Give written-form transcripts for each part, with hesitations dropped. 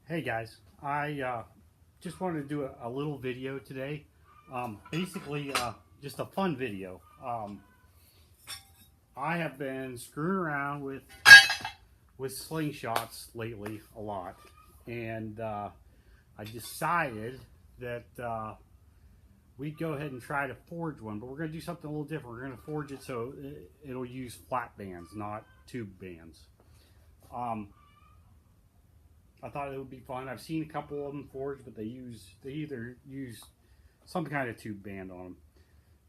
Hey guys, I just wanted to do a little video today. Basically, just a fun video. I have been screwing around with slingshots lately a lot, and I decided that we'd go ahead and try to forge one, but we're going to do something a little different. We're going to forge it so it'll use flat bands, not tube bands. I thought it would be fun. I've seen a couple of them forged, but they either use some kind of tube band on them.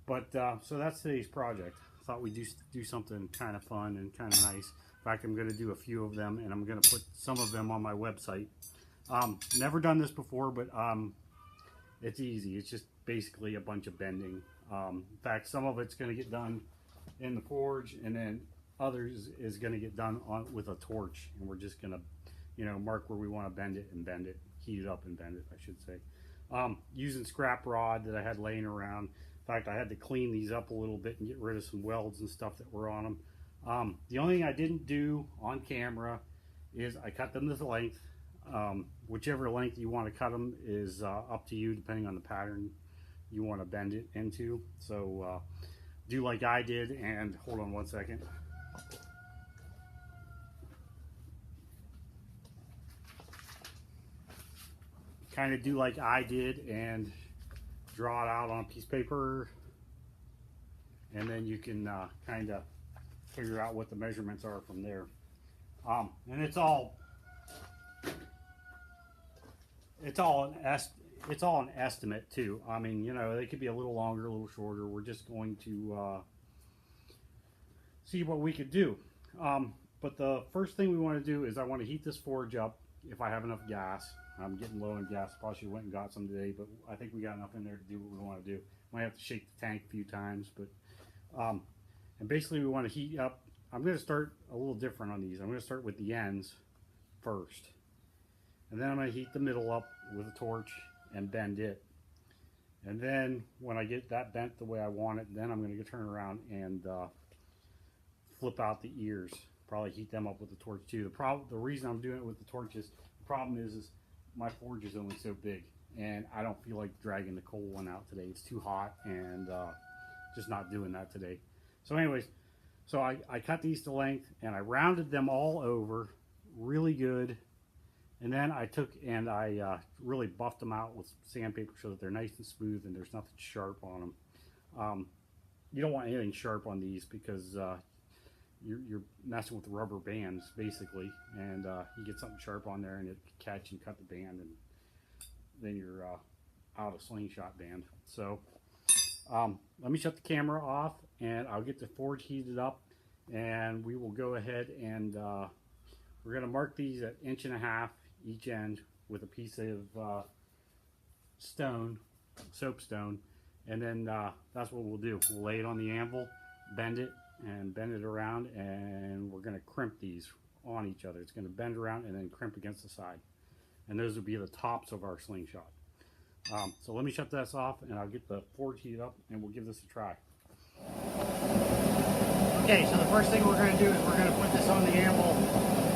But so that's today's project. I thought we'd do something kind of fun and kind of nice. In fact, I'm going to do a few of them, and I'm going to put some of them on my website. Never done this before, but it's easy. It's just basically a bunch of bending. In fact, some of it's going to get done in the forge, and then others is going to get done with a torch, and we're just going to mark where we want to bend it, heat it up and bend it, I should say. Using scrap rod that I had laying around. In fact, I had to clean these up a little bit and get rid of some welds and stuff that were on them. The only thing I didn't do on camera is I cut them to the length. Whichever length you want to cut them is up to you, depending on the pattern you want to bend it into. So do like I did, and hold on one second. Kind of do like I did and draw it out on a piece of paper, and then you can kind of figure out what the measurements are from there. And it's all an estimate too. I mean, they could be a little longer, a little shorter. We're just going to see what we could do. But the first thing we want to do is I want to heat this forge up if I have enough gas. I'm getting low on gas. Probably should have went and got some today, but I think we got enough in there to do what we want to do. Might have to shake the tank a few times, but and basically we want to heat up. I'm going to start a little different on these. I'm going to start with the ends first, and then I'm going to heat the middle up with a torch and bend it. And then when I get that bent the way I want it, then I'm going to turn around and flip out the ears. Probably heat them up with the torch too. The reason I'm doing it with the torch is the problem is my forge is only so big, and I don't feel like dragging the coal one out today. It's too hot, and just not doing that today. So anyways, so I cut these to length, and I rounded them all over really good, and then I took and I really buffed them out with sandpaper so that they're nice and smooth and there's nothing sharp on them. You don't want anything sharp on these because you're messing with rubber bands basically, and you get something sharp on there and it can catch and cut the band, and then you're out of slingshot band. So let me shut the camera off, and I'll get the forge heated up, and we will go ahead and we're going to mark these at 1.5 inches each end with a piece of soapstone, and then that's what we'll do. We'll lay it on the anvil, bend it around, and we're going to crimp these on each other. It's going to bend around and then crimp against the side, and those will be the tops of our slingshot. So let me shut this off, and I'll get the forge heated up, and we'll give this a try. Okay, so the first thing we're going to do is we're going to put this on the anvil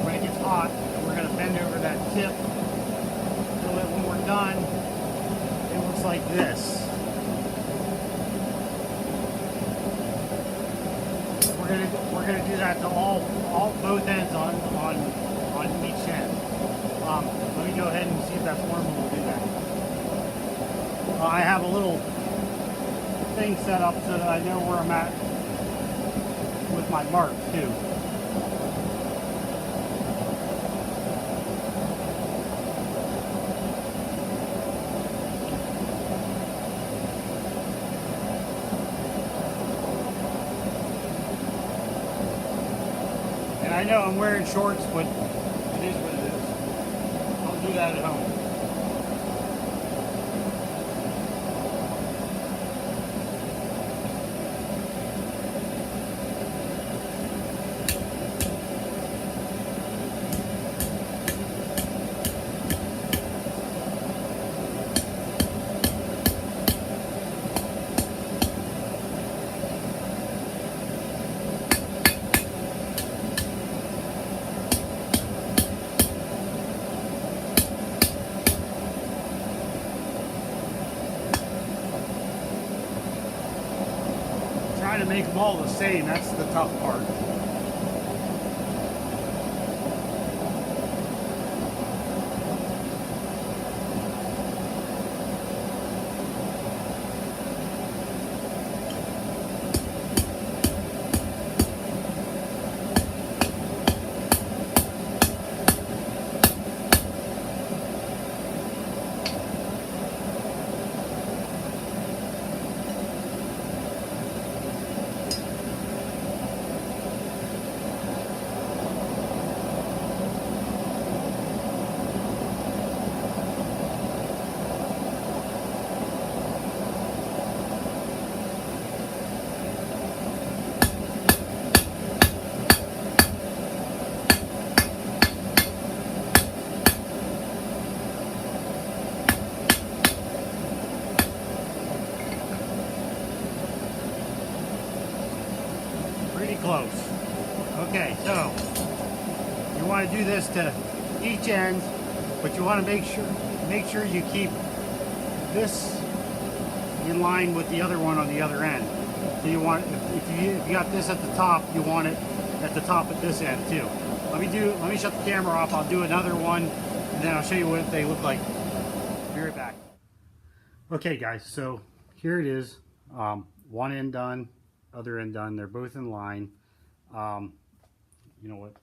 when it gets hot, and we're going to bend over that tip so that when we're done, it looks like this. We're gonna do that to both ends on each end. Let me go ahead and see if that's warm, and we'll do that. I have a little thing set up so that I know where I'm at with my mark too. I know I'm wearing shorts, but it is what it is. I'll do that at home. trying to make them all the same, that's the tough part. Close. Okay, so you want to do this to each end, but you want to make sure you keep this in line with the other one on the other end. So you want, if you got this at the top, you want it at the top at this end too. Let me shut the camera off. I'll do another one, and then I'll show you what they look like. Be right back. Okay, guys. So here it is. One end done. Other end done. They're both in line. You know what?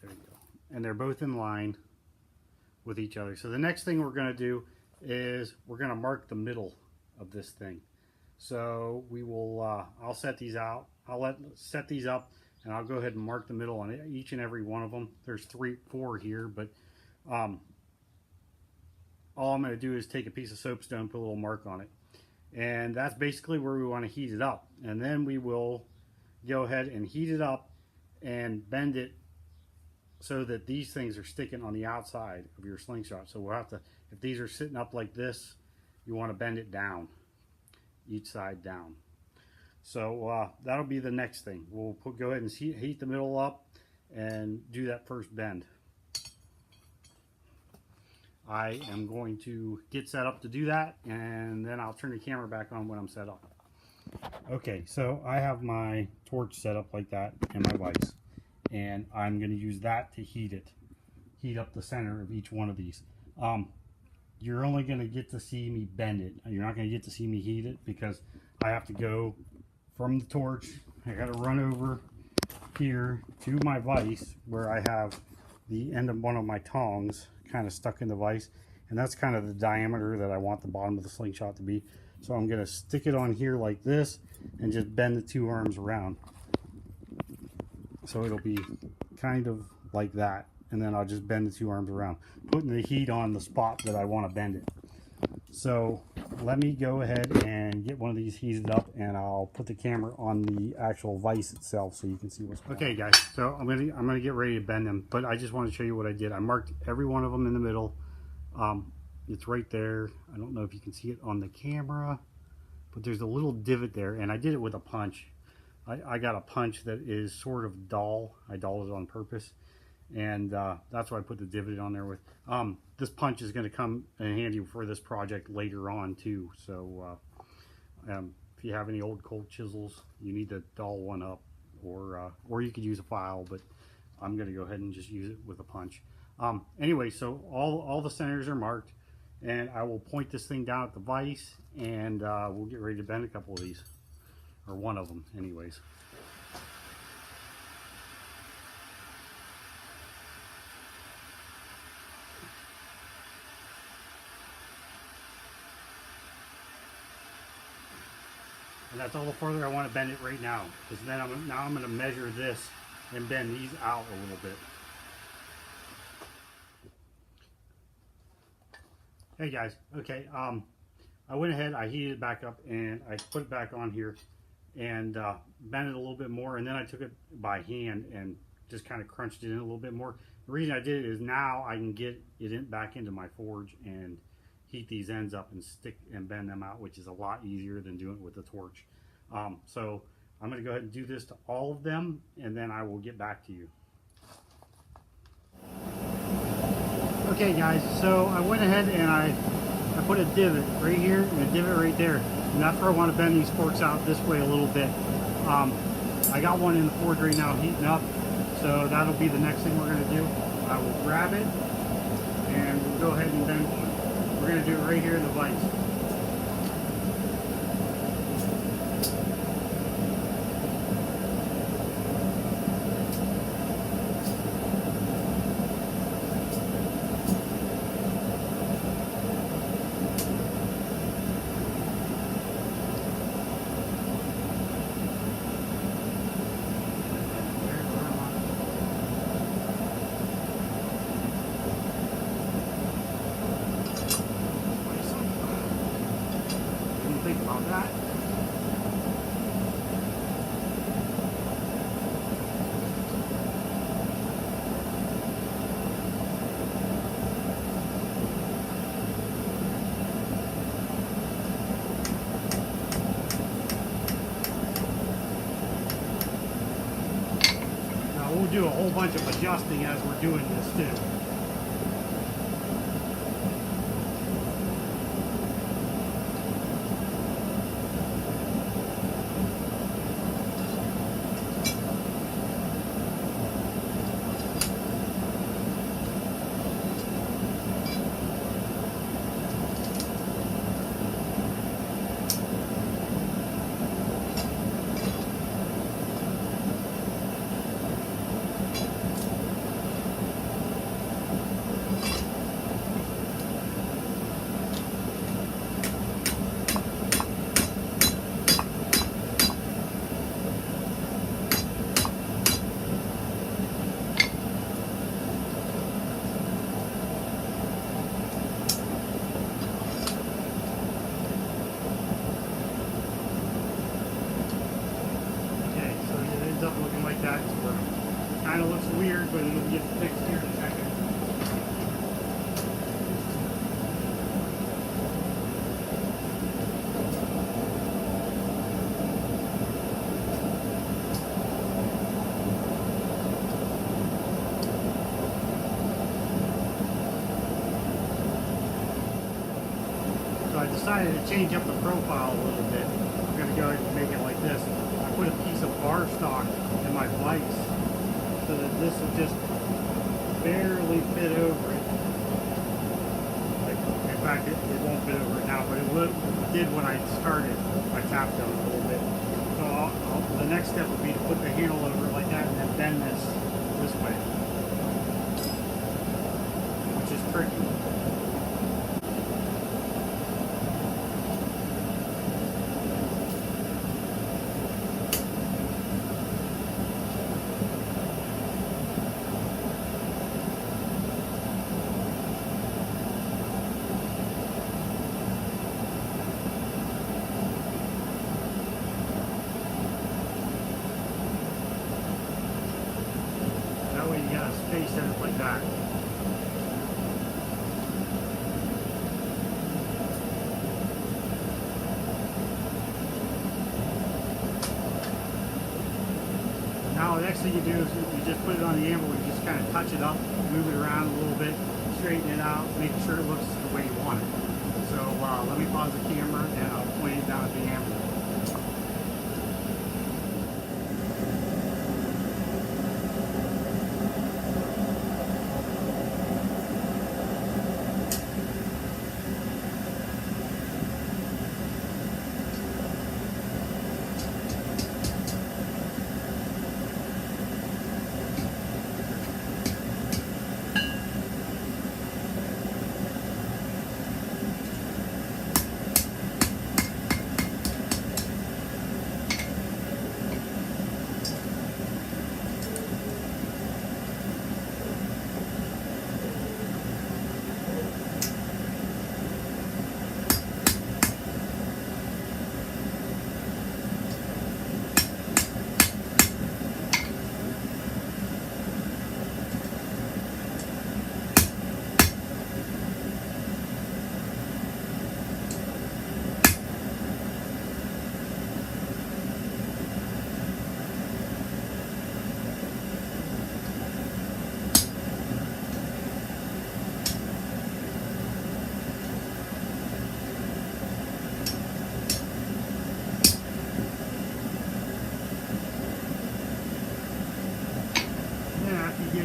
There you go. And they're both in line with each other. So the next thing we're going to do is we're going to mark the middle of this thing. So we will, I'll set these out. Set these up, and I'll go ahead and mark the middle on each and every one of them. There's 4 here, but all I'm going to do is take a piece of soapstone, put a little mark on it. And that's basically where we want to heat it up. And then we will go ahead and heat it up and bend it so that these things are sticking on the outside of your slingshot. So we'll have to, if these are sitting up like this, you want to bend it down, each side down. So that'll be the next thing. We'll go ahead and heat the middle up and do that first bend. I am going to get set up to do that, and then I'll turn the camera back on when I'm set up. Okay, so I have my torch set up like that and my vise, and I'm going to use that to heat up the center of each one of these. You're only going to get to see me bend it. You're not going to get to see me heat it because I have to go from the torch. I got to run over here to my vise where I have the end of one of my tongs kind of stuck in the vise, and that's kind of the diameter that I want the bottom of the slingshot to be. So I'm going to stick it on here like this and just bend the 2 arms around. So it'll be kind of like that, and then I'll just bend the 2 arms around, putting the heat on the spot that I want to bend it. So let me go ahead and get one of these heated up, and I'll put the camera on the actual vise itself so you can see what's going on. Okay, guys, so I'm gonna get ready to bend them, but I just want to show you what I did. I marked every one of them in the middle. It's right there. I don't know if you can see it on the camera, but there's a little divot there, and I did it with a punch. I got a punch that is sort of dull. I dulled it on purpose, and that's why I put the divot on there with. This punch is going to come in handy for this project later on too. So if you have any old cold chisels, you need to dull one up, or you could use a file, but I'm going to go ahead and just use it with a punch. Anyway, so all the centers are marked, and I will point this thing down at the vise, and we'll get ready to bend a couple of these, or one of them anyways. And that's all the further I want to bend it right now, because then I'm going to measure this and bend these out a little bit. Hey guys, okay, I went ahead, I heated it back up, and I put it back on here and bent it a little bit more, and then I took it by hand and just kind of crunched it in a little bit more. The reason I did it is now I can get it back into my forge and heat these ends up and stick and bend them out, which is a lot easier than doing it with the torch. So I'm going to go ahead and do this to all of them, and then I will get back to you. Okay guys, so I went ahead and I I put a divot right here and a divot right there. And that's where I want to bend these forks out this way a little bit. I got one in the forge right now heating up, so that'll be the next thing we're going to do. I will grab it and we'll go ahead and bend one. We're going to do it right here in the vise. Think about that. Now we'll do a whole bunch of adjusting as we're doing this too. Looking like that, so kind of looks weird, but it'll get fixed here in a second. So I decided to change up the profile a little bit. I'm going to go ahead and make it like this. I put a piece of bar stock in my vise so that this will just barely fit over it. Like, in fact, it won't fit over it now, but it did when I started. I tapped on it a little bit. So the next step would be to put the handle over it like that and then bend this way, which is tricky. You gotta space it like that. Now the next thing you do is you just put it on the anvil, you just kind of touch it up, move it around a little bit, straighten it out, make sure it looks the way you want it. So let me pause the camera and I'll point it down at the anvil.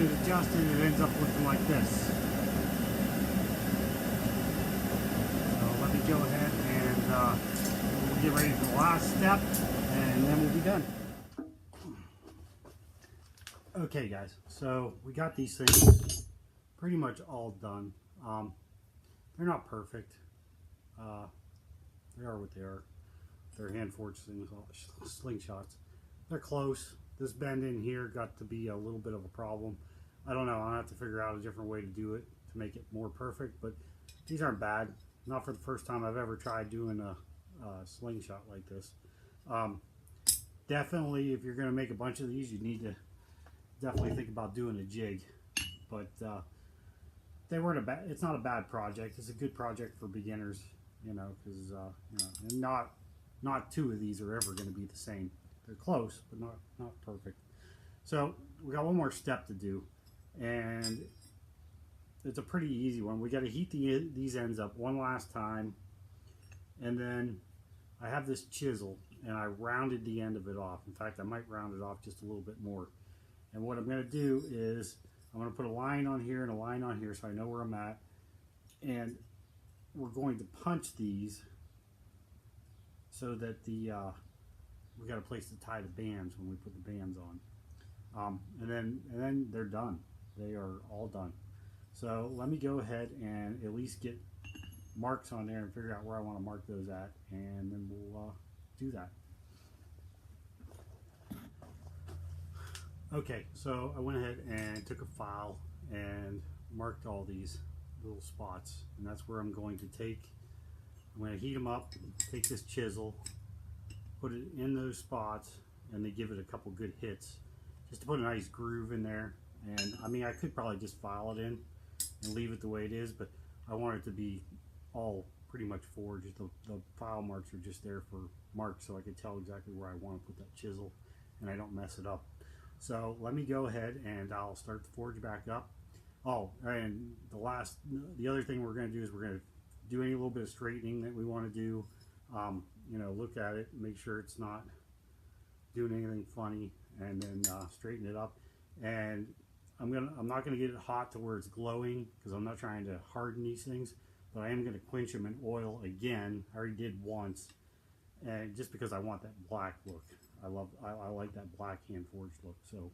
it adjusted, it ends up looking like this. So let me go ahead and we'll get ready for the last step, and then we'll be done. Okay guys, so we got these things pretty much all done. They're not perfect. They are what they are. They're hand-forged slingshots. They're close. This bend in here got to be a little bit of a problem. I don't know. I'll have to figure out a different way to do it to make it more perfect, but these aren't bad. Not for the first time I've ever tried doing a slingshot like this. Definitely, if you're going to make a bunch of these, you need to definitely think about doing a jig. But they weren't a bad. It's not a bad project. It's a good project for beginners, you know, because you know, and not two of these are ever going to be the same. They're close, but not perfect. So we got one more step to do, and it's a pretty easy one. We got to heat these ends up one last time, and then I have this chisel, and I rounded the end of it off. In fact, I might round it off just a little bit more. And what I'm going to do is I'm going to put a line on here and a line on here so I know where I'm at, and we're going to punch these so that the we got a place to tie the bands when we put the bands on, and then they're done. They are all done. So let me go ahead and at least get marks on there and figure out where I want to mark those at, and then we'll do that. Okay, so I went ahead and took a file and marked all these little spots, and that's where I'm going to heat them up, take this chisel, put it in those spots, and then give it a couple good hits just to put a nice groove in there. And I mean, I could probably just file it in and leave it the way it is, but I want it to be all pretty much forged. The file marks are just there for marks so I can tell exactly where I want to put that chisel and I don't mess it up. So let me go ahead and I'll start the forge back up. Oh, and the other thing we're going to do is we're going to do any little bit of straightening that we want to do. You know, look at it, make sure it's not doing anything funny, and then straighten it up. And I'm not gonna get it hot to where it's glowing, because I'm not trying to harden these things, but I am gonna quench them in oil again. I already did once, and just because I want that black look. I like that black hand forged look, so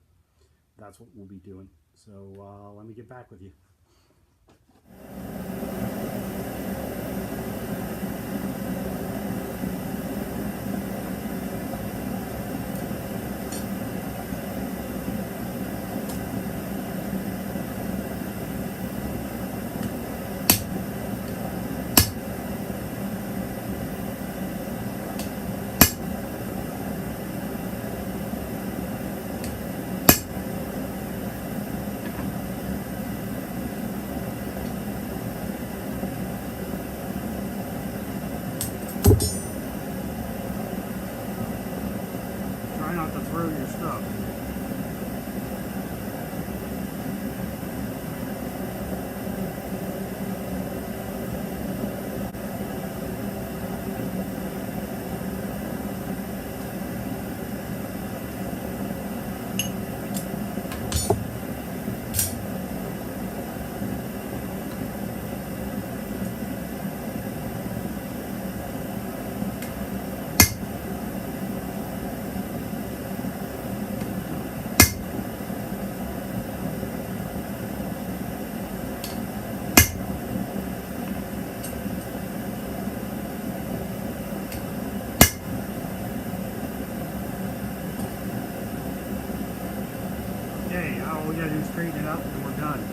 that's what we'll be doing. So let me get back with you. Try not to throw your stuff. Okay, all we gotta do is straighten it up and we're done.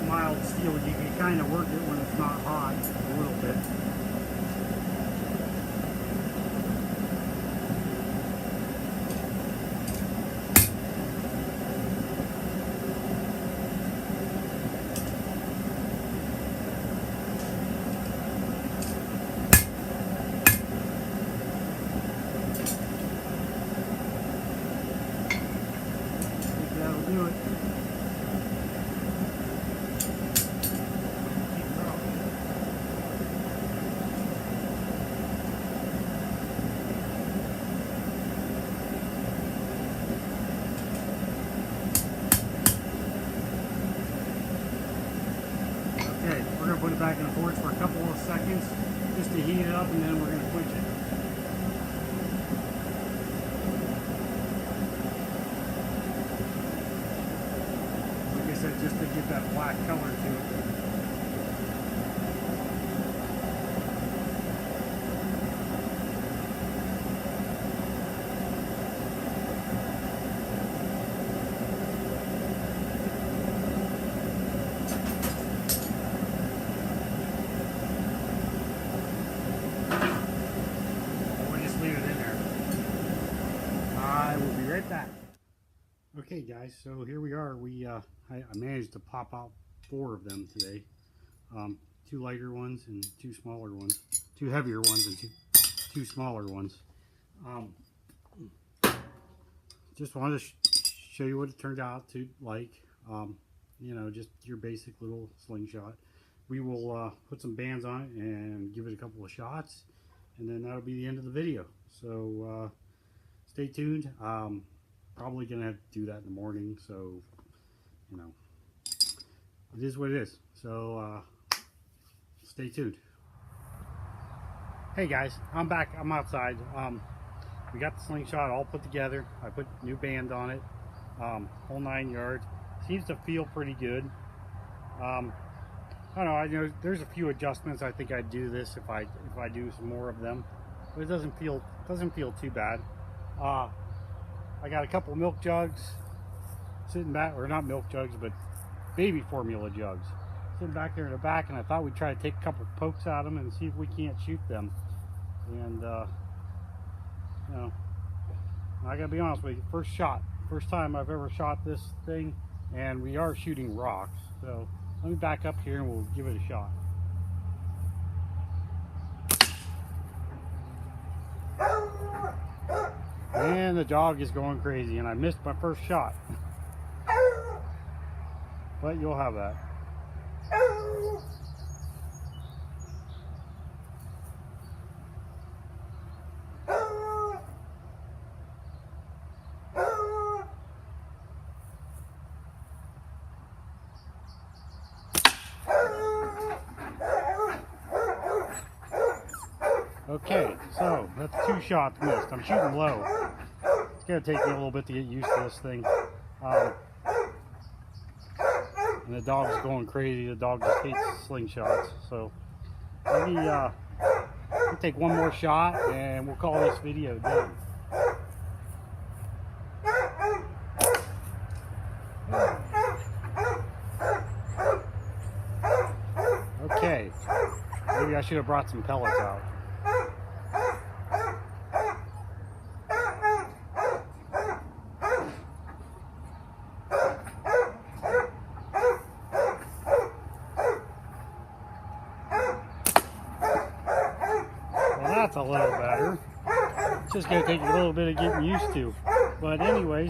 Mild steel, you can kind of work it when it's not hot a little bit. color to it. Right back. Okay guys, so here we are. I managed to pop out 4 of them today. 2 lighter ones and 2 smaller ones. 2 heavier ones and two smaller ones. Just wanted to show you what it turned out to like. You know, just your basic little slingshot. We will put some bands on it and give it a couple of shots, and then that'll be the end of the video. So stay tuned. Probably gonna have to do that in the morning, so you know, it is what it is. So stay tuned. Hey guys, I'm back. I'm outside. We got the slingshot all put together. I put new band on it, whole 9 yards. Seems to feel pretty good. I don't know. I know there's a few adjustments. I think I'd do this if I do some more of them, but it doesn't feel too bad. I got a couple milk jugs sitting back, or not milk jugs, but baby formula jugs sitting back there in the back, and I thought we'd try to take a couple pokes out of them and see if we can't shoot them. And you know, I gotta be honest with you, first time I've ever shot this thing, and we are shooting rocks. So let me back up here and we'll give it a shot. And the dog is going crazy, and I missed my first shot. But you'll have that. Okay, so that's 2 shots missed. I'm shooting low. It's gonna take me a little bit to get used to this thing. And the dog's going crazy. The dog just hates slingshots. So maybe we'll take one more shot and we'll call this video done. Okay, maybe I should have brought some pellets out. That's a little better. It's just going to take a little bit of getting used to. But anyways,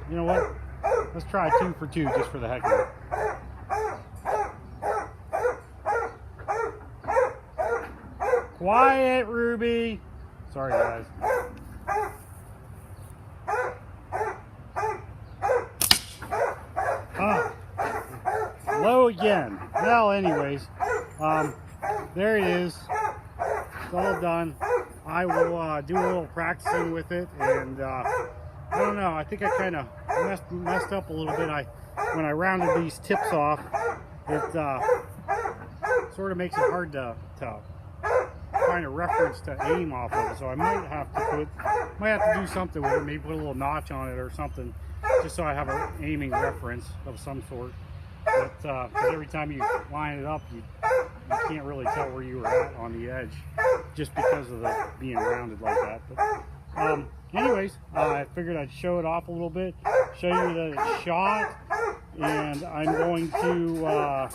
you know what? Let's try 2 for 2 just for the heck of it. Quiet, Ruby. Sorry, guys. Low again. Well, anyways, there it is. It's all done. I will do a little practicing with it, and I don't know. I think I kind of messed up a little bit. When I rounded these tips off, it sort of makes it hard to find a reference to aim off of it. So I might have to do something with it. Maybe put a little notch on it or something, just so I have an aiming reference of some sort. But 'cause every time you line it up, you can't really tell where you were at on the edge, just because of the being rounded like that. But anyways, I figured I'd show it off a little bit, show you that it's shot, and I'm going to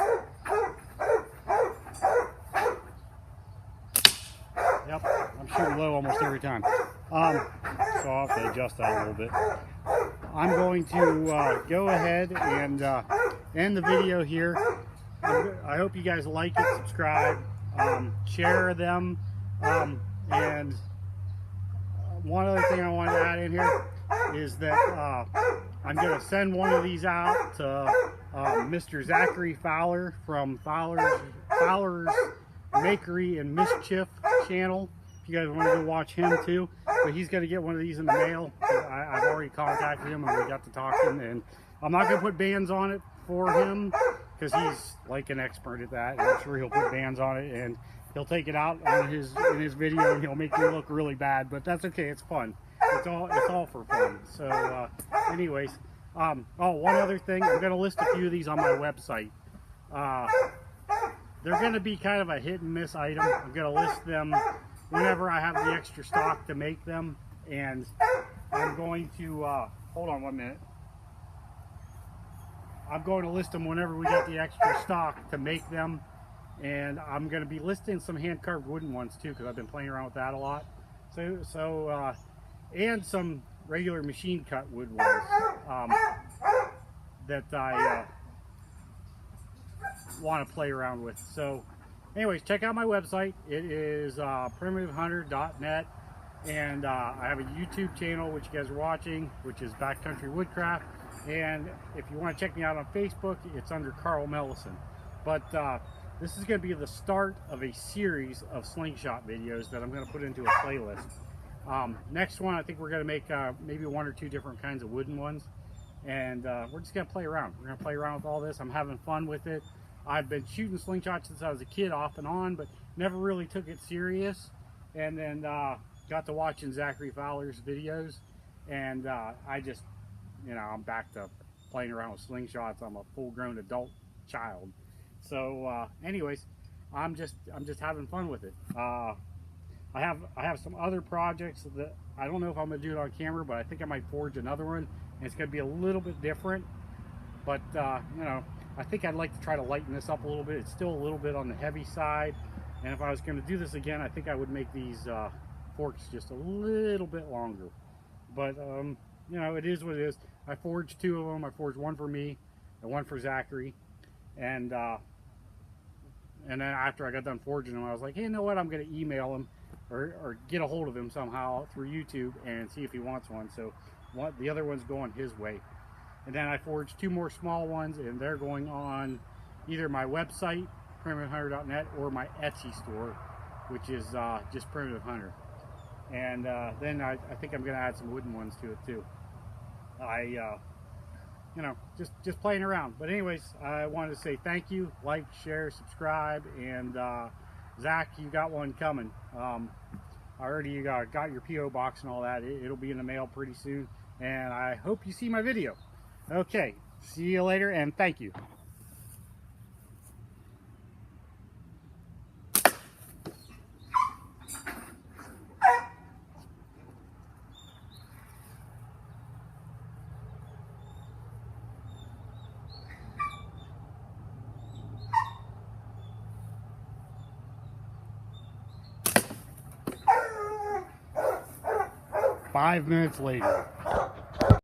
yep, I'm shooting low almost every time, so I'll have to adjust that a little bit. I'm going to go ahead and end the video here. I hope you guys like it, subscribe, share them, and one other thing I wanted to add in here is that I'm going to send one of these out to Mr. Zachary Fowler from Fowler's Makery and Mischief channel. If you guys want to go watch him too. but he's going to get one of these in the mail. I've already contacted him and we got to talking, and I'm not going to put bands on it for him because he's like an expert at that. I'm sure he'll put bands on it and he'll take it out on in his video and he'll make me look really bad, but that's okay. It's fun. It's all for fun. So anyways, oh, one other thing, I'm going to list a few of these on my website. They're going to be kind of a hit and miss item. I'm going to list them whenever I have the extra stock to make them, and I'm going to hold on 1 minute. I'm going to list them whenever we get the extra stock to make them, and I'm going to be listing some hand carved wooden ones too, because I've been playing around with that a lot. So and some regular machine cut wood ones that I want to play around with. So anyways, check out my website. It is primitivehunter.net, and I have a YouTube channel which you guys are watching, which is Backcountry Woodcraft. And if you want to check me out on Facebook, it's under Carl Mellison. But this is going to be the start of a series of Slingshot videos that I'm going to put into a playlist. Next one, I think we're going to make maybe 1 or 2 different kinds of wooden ones, and we're just going to play around. We're going to play around with all this. I'm having fun with it. I've been shooting Slingshot since I was a kid, off and on, but never really took it serious. And then got to watching Zachary Fowler's videos, and I just, you know, I'm back to playing around with Slingshots. I'm a full-grown adult child. So anyways, I'm just having fun with it. I have some other projects that I don't know if I'm going to do it on camera, but I think I might forge another one, and it's going to be a little bit different. But you know, I think I'd like to try to lighten this up a little bit. It's still a little bit on the heavy side, and if I was going to do this again, I think I would make these forks just a little bit longer. But you know, it is what it is. I forged 2 of them. I forged one for me and one for Zachary, and then after I got done forging them, I was like, hey, you know what? I'm going to email him or get a hold of him somehow through YouTube and see if he wants one. So the other one's going his way. And then I forged 2 more small ones, and they're going on either my website, primitivehunter.net, or my Etsy store, which is just Primitive Hunter. And then I think I'm going to add some wooden ones to it too. You know, just playing around. But anyways, I wanted to say thank you, like, share, subscribe, and Zach, you got one coming. I already got your P.O. box and all that. It'll be in the mail pretty soon, and I hope you see my video. Okay, see you later, and thank you. Five minutes later.